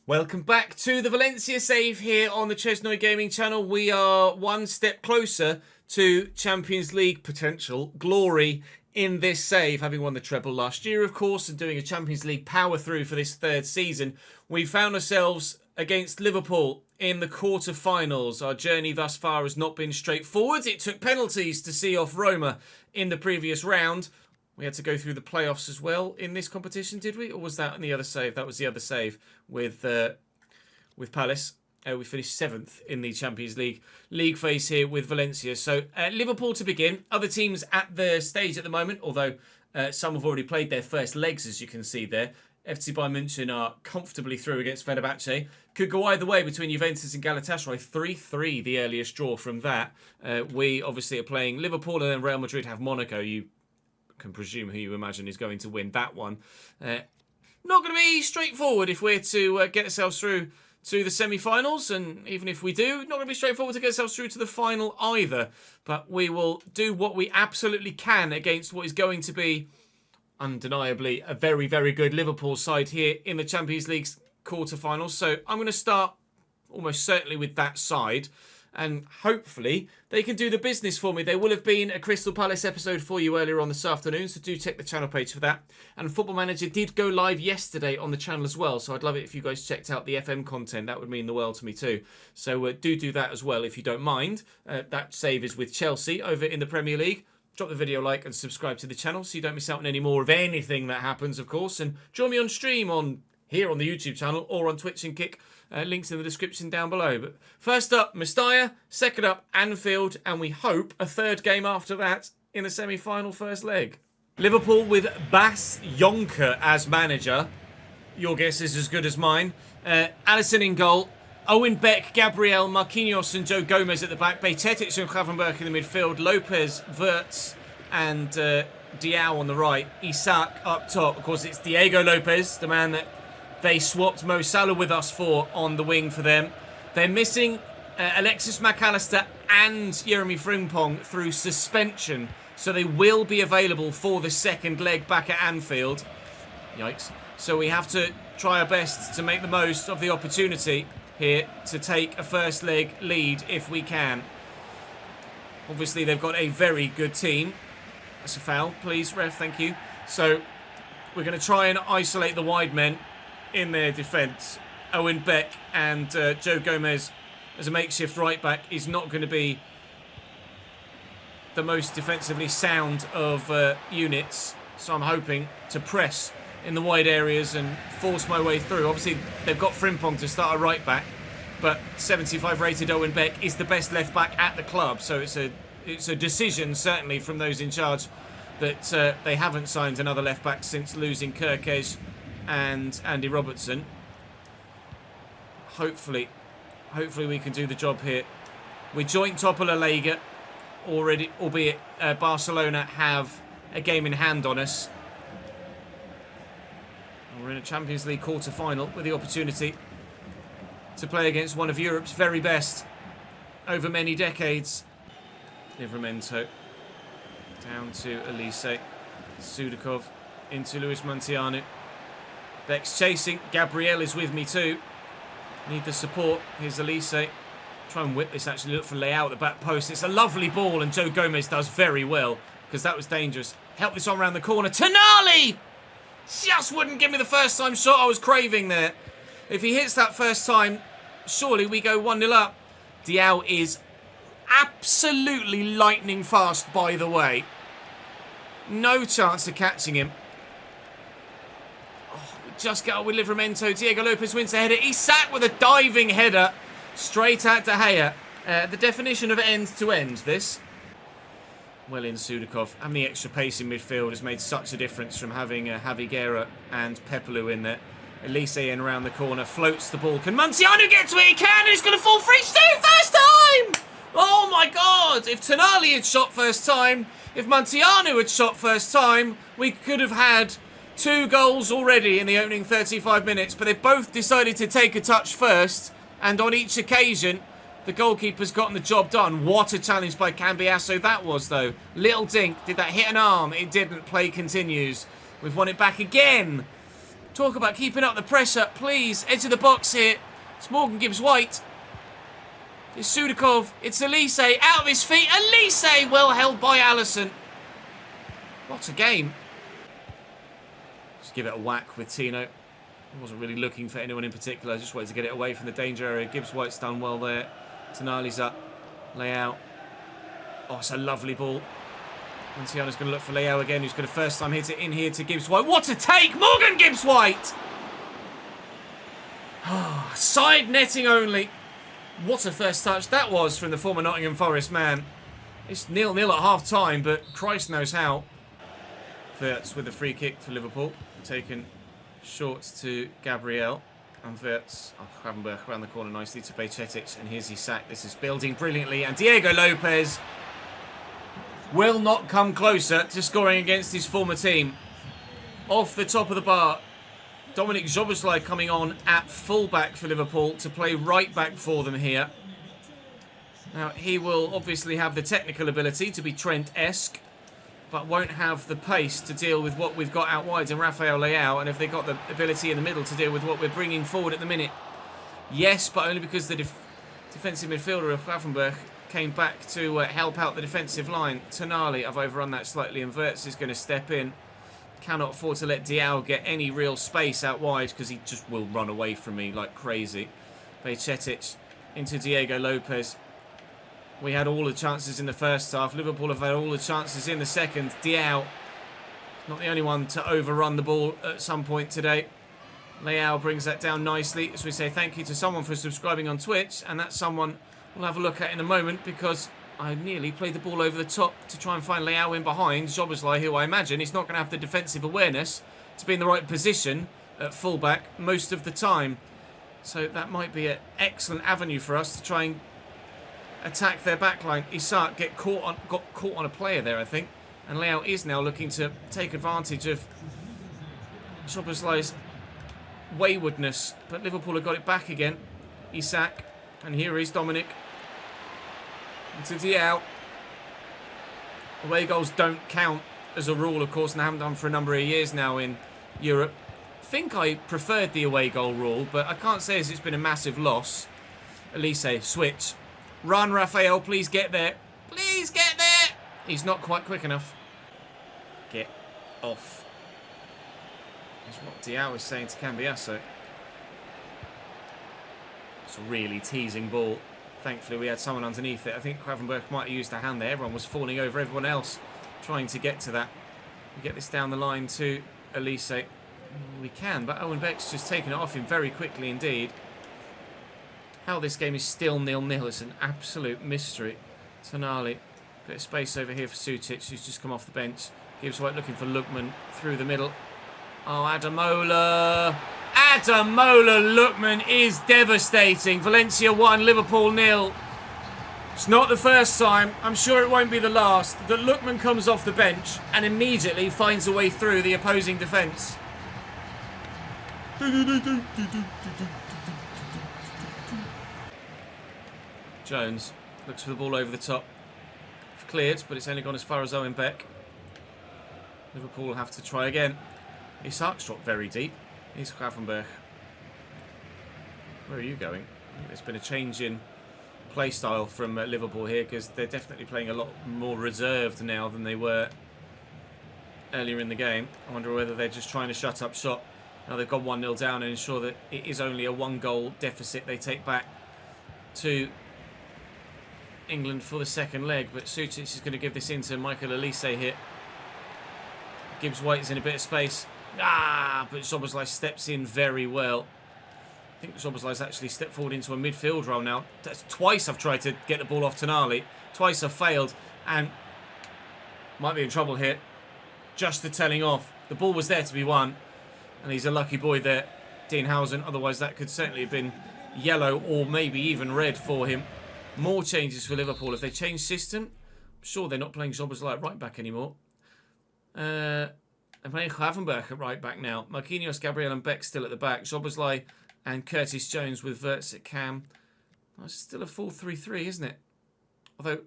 Welcome back to the Valencia save here on the ChesnoidGaming channel. We are one step closer to Champions League potential glory in this save, having won the treble last year, of course, and doing a Champions League power through for this third season. We found ourselves against Liverpool in the quarter-finals. Our journey thus far has not been straightforward. It took penalties to see off Roma in the previous round. We had to go through the playoffs as well in this competition, did we? Or was that in the other save? That was the other save with Palace. We finished 7th in the Champions League phase here with Valencia. So Liverpool to begin. Other teams at the stage at the moment, although some have already played their first legs, as you can see there. FC26 München are comfortably through against Fenerbahce. Could go either way between Juventus and Galatasaray. 3-3 the earliest draw from that. We obviously are playing Liverpool, and then Real Madrid have Monaco. You can presume who you imagine is going to win that one. Not going to be straightforward if we're to get ourselves through to the semi-finals, and even if we do, not going to be straightforward to get ourselves through to the final either. But we will do what we absolutely can against what is going to be undeniably a very, very good Liverpool side here in the Champions League's quarterfinals. So I'm going to start almost certainly with that side, and hopefully they can do the business for me. There will have been a Crystal Palace episode for you earlier on this afternoon, so do check the channel page for that. And Football Manager did go live yesterday on the channel as well, so I'd love it if you guys checked out the FM content. That would mean the world to me too. So do that as well if you don't mind. That save is with Chelsea over in the Premier League. Drop the video a like and subscribe to the channel so you don't miss out on any more of anything that happens, of course. And join me on stream here on the YouTube channel or on Twitch and Kick. Links in the description down below. But first up, Mestalla. Second up, Anfield. And we hope a third game after that in the semi-final first leg. Liverpool with Bas Jonker as manager. Your guess is as good as mine. Alisson in goal. Owen Beck, Gabriel, Marquinhos and Joe Gomez at the back. Bejtetic and Gravenberch in the midfield. Lopez, Wirtz and Diao on the right. Isak up top. Of course, it's Diego Lopez, the man that they swapped Mo Salah with us for on the wing for them. They're missing Alexis McAllister and Jeremy Frimpong through suspension, so they will be available for the second leg back at Anfield. Yikes. So we have to try our best to make the most of the opportunity here to take a first leg lead if we can. Obviously, they've got a very good team. That's a foul. Please, ref, thank you. So we're going to try and isolate the wide men in their defence. Owen Beck and Joe Gomez as a makeshift right back is not going to be the most defensively sound of units, so I'm hoping to press in the wide areas and force my way through. Obviously they've got Frimpong to start a right back, but 75 rated Owen Beck is the best left back at the club, so it's a decision certainly from those in charge that they haven't signed another left back since losing Kirkes and Andy Robertson. Hopefully we can do the job here. We're joint top of La Liga already, albeit Barcelona have a game in hand on us. We're in a Champions League quarter-final with the opportunity to play against one of Europe's very best over many decades. Livramento down to Elise. Sudakov into Luis Munteanu. Beck's chasing. Gabriel is with me too. Need the support. Here's Elise. Try and whip this actually. Look for Leao at the back post. It's a lovely ball and Joe Gomez does very well because that was dangerous. Help this on around the corner. Tonali! Just wouldn't give me the first time shot I was craving there. If he hits that first time, surely we go 1-0 up. Diao is absolutely lightning fast, by the way. No chance of catching him. Just get up with Livramento. Diego Lopez wins the header. Isak with a diving header straight at De Gea. The definition of end-to-end, this. Well in Sudakov. And the extra pace in midfield has made such a difference from having Javi Guerra and Pepelu in there. Elise in around the corner. Floats the ball. Can Munteanu get to it? He can. He's going to fall free. First time! Oh my God! If Tonali had shot first time, if Munteanu had shot first time, we could have had 2 goals already in the opening 35 minutes, but they both decided to take a touch first, and on each occasion, the goalkeeper's gotten the job done. What a challenge by Cambiasso that was, though. Little dink. Did that hit an arm? It didn't. Play continues. We've won it back again. Talk about keeping up the pressure. Please, edge of the box here. It's Morgan Gibbs-White. It's Sudakov. It's Elise. Out of his feet. Elise, well held by Allison. What a game. Just give it a whack with Tino. I wasn't really looking for anyone in particular. I just wanted to get it away from the danger area. Gibbs-White's done well there. Tonali's up. Layout. Oh, it's a lovely ball. Montiano's going to look for Leo again, who's going to first time hit it in here to Gibbs-White. What a take! Morgan Gibbs-White! Side netting only. What a first touch that was from the former Nottingham Forest man. It's 0-0 at half-time, but Christ knows how. Wirtz with the free kick for Liverpool. Taken short to Gabriel. And Wirtz, Gravenberg around the corner nicely to Bejcetic. And here's Isak. This is building brilliantly. And Diego Lopez will not come closer to scoring against his former team. Off the top of the bar, Dominik Szoboszlai coming on at fullback for Liverpool to play right back for them here. Now, he will obviously have the technical ability to be Trent-esque, but won't have the pace to deal with what we've got out wide in Rafael Leao, and if they've got the ability in the middle to deal with what we're bringing forward at the minute. Yes, but only because the defensive midfielder of Gravenberg came back to help out the defensive line. Tonali, I've overrun that slightly, and Wirtz is going to step in. Cannot afford to let Diao get any real space out wide because he just will run away from me like crazy. Bejcetic into Diego Lopez. We had all the chances in the first half. Liverpool have had all the chances in the second. Diao, not the only one to overrun the ball at some point today. Leao brings that down nicely. As we say thank you to someone for subscribing on Twitch, and that someone we'll have a look at in a moment because I nearly played the ball over the top to try and find Leao in behind. Szoboszlai, who I imagine is not going to have the defensive awareness to be in the right position at fullback most of the time. So that might be an excellent avenue for us to try and attack their backline. Isak got caught on a player there, I think. And Leao is now looking to take advantage of Szoboszlai's waywardness. But Liverpool have got it back again. Isak. And here is Dominic. Into Diao. Away goals don't count as a rule, of course, and I haven't done for a number of years now in Europe. I think I preferred the away goal rule, but I can't say as it's been a massive loss. Elise, switch. Run, Rafael, please get there. Please get there. He's not quite quick enough. Get off. That's what Diao is saying to Cambiasso. It's a really teasing ball. Thankfully, we had someone underneath it. I think Gravenberg might have used a hand there. Everyone was falling over everyone else trying to get to that. We get this down the line to Elise. We can, but Owen Beck's just taken it off him very quickly indeed. How this game is still 0-0 is an absolute mystery. Tonali, bit of space over here for Sutic, who's just come off the bench. Gibbs-White looking for Lookman through the middle. Oh, Adamola. Adamola Lookman is devastating. Valencia 1, Liverpool 0. It's not the first time, I'm sure it won't be the last, that Lookman comes off the bench and immediately finds a way through the opposing defence. Jones looks for the ball over the top. Cleared, but it's only gone as far as Owen Beck. Liverpool will have to try again. Isak's dropped very deep. Here's Gravenberg. Where are you going? I think there's been a change in play style from Liverpool here because they're definitely playing a lot more reserved now than they were earlier in the game. I wonder whether they're just trying to shut up shop. Now they've got 1-0 down and ensure that it is only a 1-goal deficit they take back to England for the second leg. But Sutic is going to give this in to Michael Elise here. Gibbs-White is in a bit of space. But Szoboszlai steps in very well. I think Szoboszlai's actually stepped forward into a midfield role now. That's twice I've tried to get the ball off Tonali. Twice I've failed. And might be in trouble here. Just the telling off. The ball was there to be won. And he's a lucky boy there, Dean Housen. Otherwise that could certainly have been yellow or maybe even red for him. More changes for Liverpool. If they change system, I'm sure they're not playing Szoboszlai at right back anymore. They're playing Gravenberg at right back now. Marquinhos, Gabriel and Beck still at the back. Szoboszlai and Curtis Jones with Wirtz at cam. Oh, it's still a 4-3-3, isn't it? Although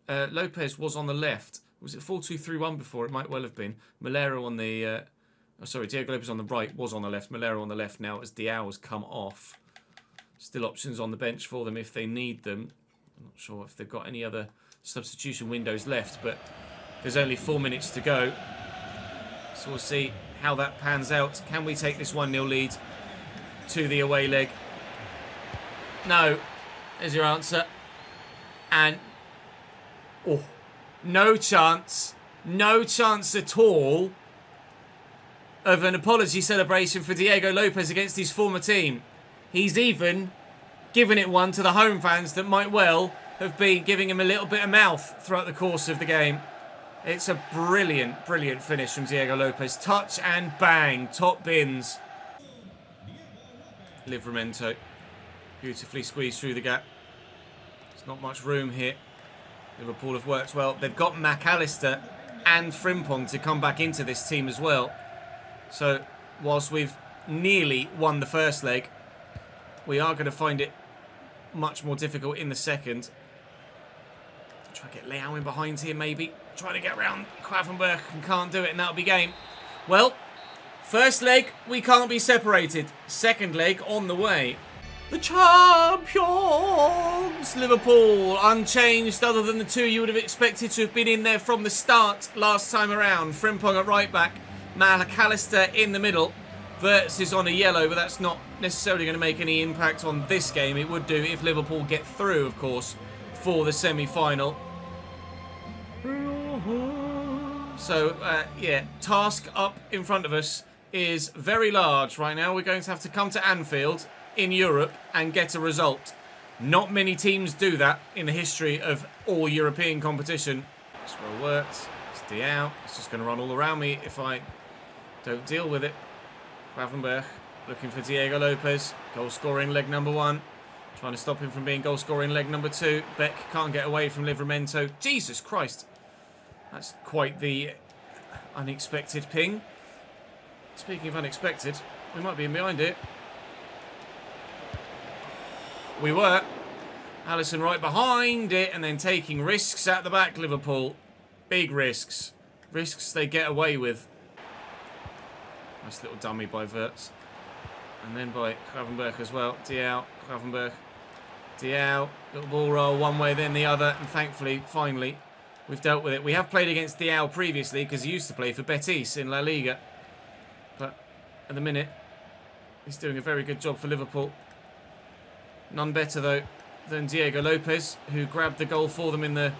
Lopez was on the left. Was it 4-2-3-1 before? It might well have been. Malero on the Oh, sorry, Diego Lopez on the right, was on the left. Malero on the left now as Diao has come off. Still options on the bench for them if they need them. I'm not sure if they've got any other substitution windows left, but there's only 4 minutes to go. So we'll see how that pans out. Can we take this 1-0 lead to the away leg? No. There's your answer. And... oh, no chance. No chance at all of an apology celebration for Diego Lopez against his former team. He's even given it one to the home fans that might well have been giving him a little bit of mouth throughout the course of the game. It's a brilliant, brilliant finish from Diego Lopez. Touch and bang. Top bins. Livramento beautifully squeezed through the gap. There's not much room here. Liverpool have worked well. They've got McAllister and Frimpong to come back into this team as well. So, whilst we've nearly won the first leg, we are going to find it much more difficult in the second. Try to get Leao in behind here, maybe. Trying to get around Quavenberg and can't do it, and that'll be game. Well, first leg, we can't be separated. Second leg, on the way. The champions! Liverpool, unchanged other than the two you would have expected to have been in there from the start last time around. Frimpong at right back. McAllister in the middle. Wirtz is on a yellow, but that's not necessarily going to make any impact on this game. It would do if Liverpool get through, of course, for the semi-final. So, yeah, task up in front of us is very large right now. We're going to have to come to Anfield in Europe and get a result. Not many teams do that in the history of all European competition. This well worked. It's Diao. It's just going to run all around me if I don't deal with it. Quavenberg looking for Diego Lopez. Goal scoring leg number 1. Trying to stop him from being goal scoring leg number 2. Beck can't get away from Livramento. Jesus Christ. That's quite the unexpected ping. Speaking of unexpected, we might be in behind it. We were. Alisson right behind it and then taking risks at the back, Liverpool. Big risks. Risks they get away with. Nice little dummy by Wirtz. And then by Quavenberg as well. Diao, Quavenberg. Diao. Little ball roll one way then the other. And thankfully, finally, we've dealt with it. We have played against Diao previously because he used to play for Betis in La Liga. But at the minute, he's doing a very good job for Liverpool. None better, though, than Diego Lopez, who grabbed the goal for them in the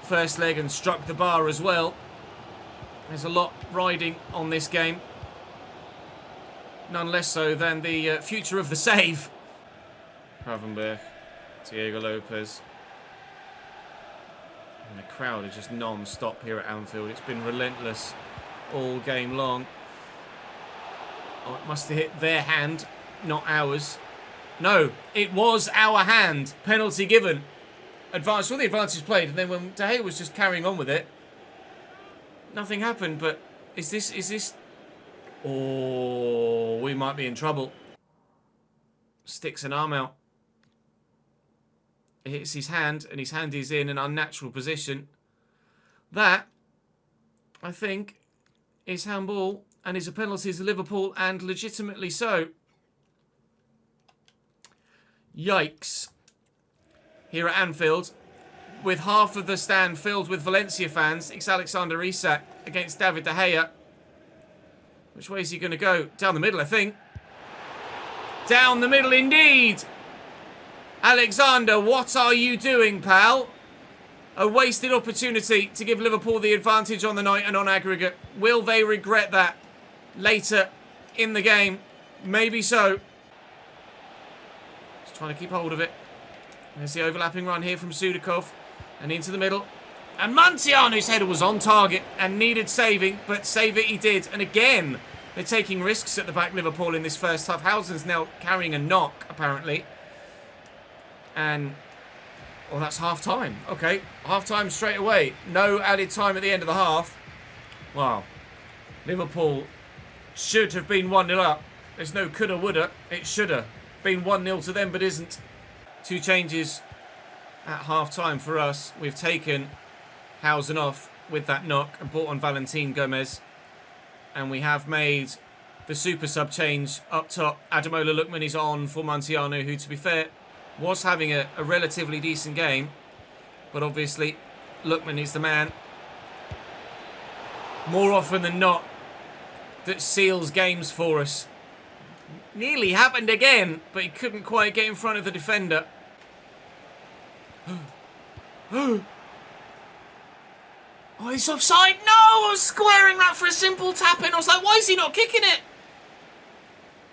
first leg and struck the bar as well. There's a lot riding on this game. None less so than the future of the save. Quavenberg, Diego Lopez. And the crowd are just non-stop here at Anfield. It's been relentless all game long. Oh, it must have hit their hand, not ours. No, it was our hand. Penalty given. Advantage, all the advantage played, and then when De Gea was just carrying on with it, nothing happened. But is this? Oh, we might be in trouble. Sticks an arm out. It hits his hand, and his hand is in an unnatural position. That, I think, is handball and is a penalty to Liverpool, and legitimately so. Yikes. Here at Anfield, with half of the stand filled with Valencia fans, it's Alexander Isak against David De Gea. Which way is he going to go? Down the middle, I think. Down the middle indeed. Alexander, what are you doing, pal? A wasted opportunity to give Liverpool the advantage on the night and on aggregate. Will they regret that later in the game? Maybe so. Just trying to keep hold of it. There's the overlapping run here from Sudakov. And into the middle. And Montiel, whose header was on target and needed saving, but save it he did. And again, they're taking risks at the back, Liverpool, in this first half. Housen's now carrying a knock, apparently. And, well, that's half-time. Okay, half-time straight away. No added time at the end of the half. Wow. Liverpool should have been 1-0 up. There's no coulda, woulda. It shoulda been 1-0 to them, but isn't. 2 changes at half-time for us. We've taken Housen off with that knock and brought on Valentin Gomez. And we have made the super sub change up top. Ademola Lookman is on for Montiano, who, to be fair, was having a relatively decent game. But obviously, Lookman is the man, more often than not, that seals games for us. Nearly happened again, but he couldn't quite get in front of the defender. Oh, he's offside. No, I was squaring that for a simple tap-in. I was like, why is he not kicking it?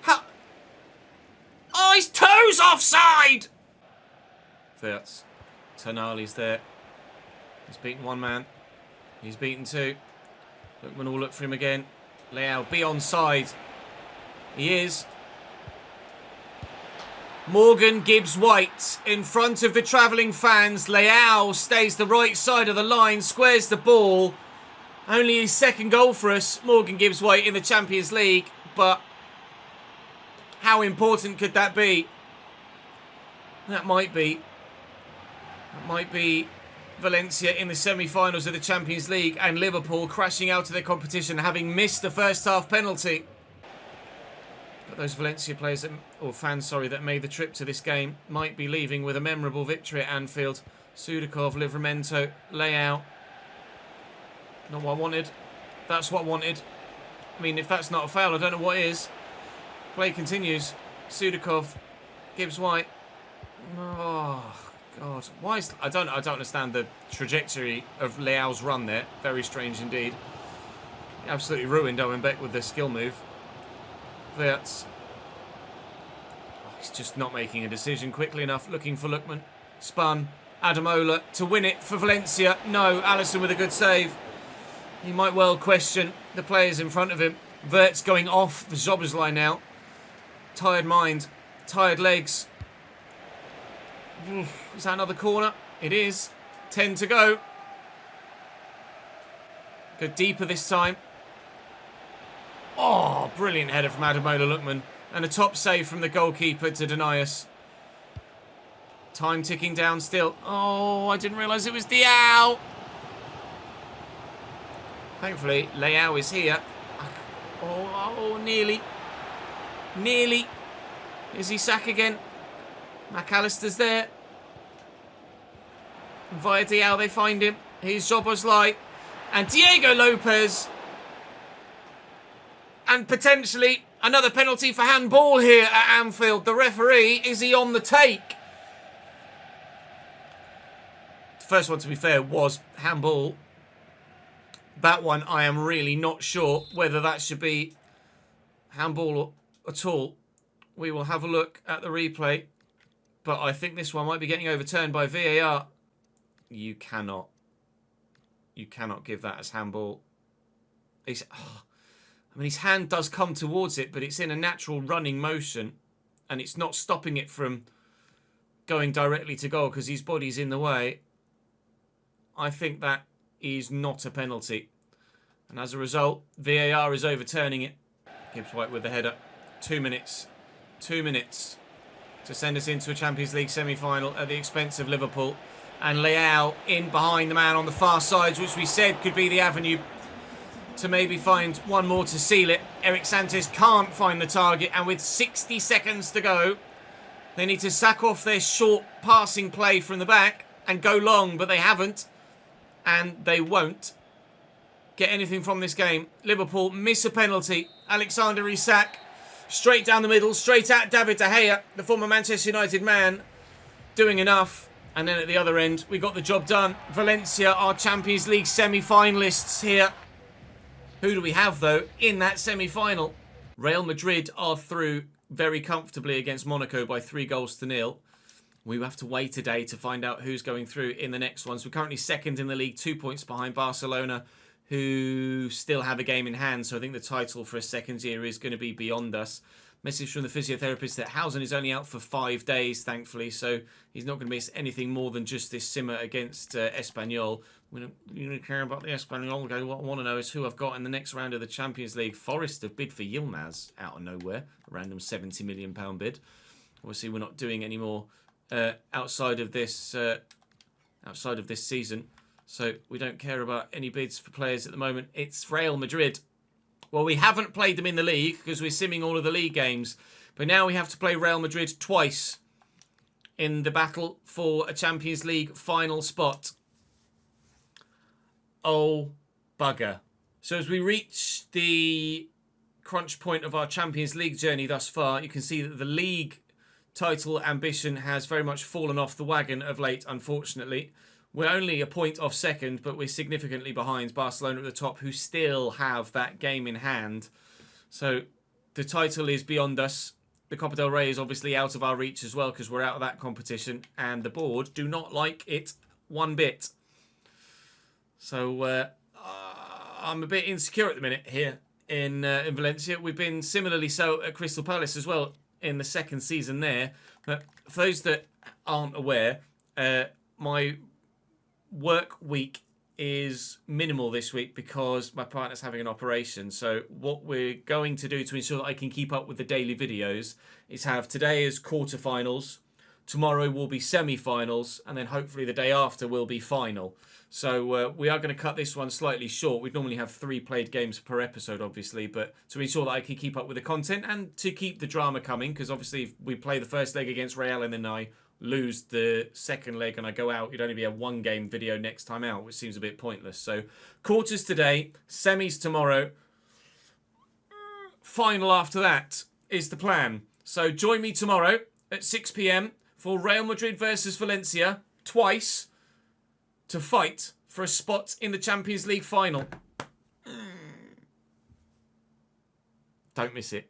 How? Oh, his toes offside. That's Tonali's there. He's beaten one man. He's beaten two. Lookman will look for him again. Leao be onside. He is. Morgan Gibbs White in front of the travelling fans. Leao stays the right side of the line, squares the ball. Only his second goal for us, Morgan Gibbs White, in the Champions League. But how important could that be? That might be Valencia in the semi-finals of the Champions League, and Liverpool crashing out of their competition, having missed the first half penalty. But those Valencia players, or fans, sorry, that made the trip to this game might be leaving with a memorable victory at Anfield. Sudakov, Livramento, Leao. Not what I wanted. That's what I wanted. I mean, if that's not a foul, I don't know what is. Play continues. Sudakov, Gibbs White. Oh God, why is I don't understand the trajectory of Leao's run there. Very strange indeed. Absolutely ruined Owen Beck with the skill move. That's he's just not making a decision quickly enough. Looking for Lookman. Spun. Ademola to win it for Valencia. No, Alisson with a good save. He might well question the players in front of him. Vert's going off the Szoboszlai now. Tired mind. Tired legs. Is that another corner? It is. 10 to go. Go deeper this time. Oh, brilliant header from Ademola Lookman. And a top save from the goalkeeper to deny us. Time ticking down still. Oh, I didn't realise it was Diao. Thankfully, Leao is here. Oh, nearly. Nearly. Is he sack again? McAllister's there. Via Diao, they find him. Here's Szoboszlai. And Diego Lopez. And potentially another penalty for handball here at Anfield. The referee, is he on the take? The first one, to be fair, was handball. That one, I am really not sure whether that should be handball at all. We will have a look at the replay. But I think this one might be getting overturned by VAR. You cannot give that as handball. I mean, his hand does come towards it, but it's in a natural running motion. And it's not stopping it from going directly to goal because his body's in the way. I think that is not a penalty. And as a result, VAR is overturning it. Gibbs White with the header. 2 minutes. 2 minutes to send us into a Champions League semi-final at the expense of Liverpool. And Leao in behind the man on the far side, which we said could be the avenue to maybe find one more to seal it. Eric Sanchez can't find the target, and with 60 seconds to go, they need to sack off their short passing play from the back and go long, but they haven't, and they won't get anything from this game. Liverpool miss a penalty. Alexander Isak straight down the middle, straight at David De Gea, the former Manchester United man, doing enough. And then at the other end, we got the job done. Valencia are Champions League semi-finalists here. Who do we have, though, in that semi-final? Real Madrid are through very comfortably against Monaco by 3-0. We will have to wait a day to find out who's going through in the next ones. We're currently second in the league, 2 points behind Barcelona, who still have a game in hand. So I think the title for a second year is going to be beyond us. Message from the physiotherapist that Housen is only out for 5 days, thankfully, so he's not going to miss anything more than just this simmer against Espanyol. We don't care about the Espanyol game. What I want to know is who I've got in the next round of the Champions League. Forest have bid for Yilmaz out of nowhere, a random £70 million bid. Obviously, we're not doing any more outside of this season, so we don't care about any bids for players at the moment. It's Real Madrid Well, we haven't played them in the league because we're simming all of the league games. But now we have to play Real Madrid twice in the battle for a Champions League final spot. Oh, bugger. So as we reach the crunch point of our Champions League journey thus far, you can see that the league title ambition has very much fallen off the wagon of late, unfortunately. We're only a point off second, but we're significantly behind Barcelona at the top, who still have that game in hand. So the title is beyond us. The Copa del Rey is obviously out of our reach as well because we're out of that competition. And the board do not like it one bit. So I'm a bit insecure at the minute here in Valencia. We've been similarly so at Crystal Palace as well in the second season there. But for those that aren't aware, my work week is minimal this week because my partner's having an operation. So what we're going to do to ensure that I can keep up with the daily videos is have today as quarterfinals, tomorrow will be semi-finals, and then hopefully the day after will be final. So we are going to cut this one slightly short. We'd normally have 3 played games per episode, obviously, but to ensure that I can keep up with the content and to keep the drama coming, because obviously if we play the first leg against Real and then I lose the second leg and I go out, it'd only be a 1-game video next time out, which seems a bit pointless. So quarters today, semis tomorrow, final after that is the plan. So join me tomorrow at 6 p.m. for Real Madrid versus Valencia twice to fight for a spot in the Champions League final. Don't miss it.